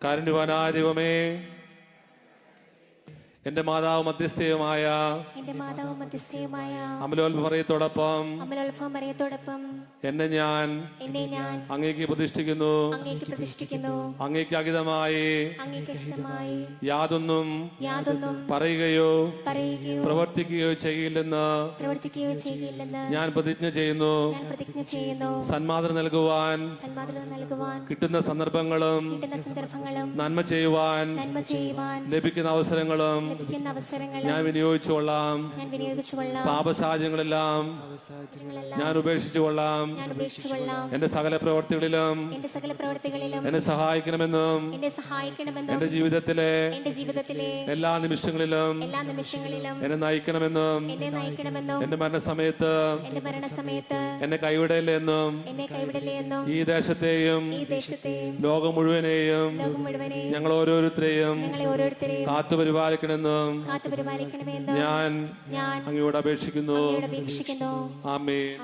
കാരുണ്യവാനായ ദൈവമേ, എന്റെ മാതാവ് മധ്യസ്ഥയുമായ അമലോത്ഭവമറിയത്തോടൊപ്പം എന്നെ ഞാൻ അങ്ങേക്ക് പ്രതിഷ്ഠിക്കുന്നു. അങ്ങേക്ക് അഹിതമായി യാതൊന്നും പറയുകയോ പ്രവർത്തിക്കുകയോ ചെയ്യില്ലെന്ന് ഞാൻ പ്രതിജ്ഞ ചെയ്യുന്നു. സന്മാതൃ നൽകുവാൻ കിട്ടുന്ന സന്ദർഭങ്ങളും നന്മ ചെയ്യുവാൻ ലഭിക്കുന്ന അവസരങ്ങളും ഞാൻ വിനിയോഗിച്ചുകൊള്ളാം. പാപസാഹചര്യങ്ങളെല്ലാം ഞാൻ ഉപേക്ഷിച്ചുകൊള്ളാം. എന്റെ സകല പ്രവർത്തികളിലും എന്നെ സഹായിക്കണമെന്നും എന്റെ ജീവിതത്തിലെ എല്ലാ നിമിഷങ്ങളിലും എന്നെ നയിക്കണമെന്നും എന്റെ മരണസമയത്ത് എന്നെ കൈവിടല്ലേ എന്നും ഈ ദേശത്തെയും ലോകം മുഴുവനെയും ഞങ്ങൾ ഓരോരുത്തരെയും കാത്തുപരിപാലിക്കണമെന്നും ഞാൻ അങ്ങയോട് അപേക്ഷിക്കുന്നു. ആമേൻ.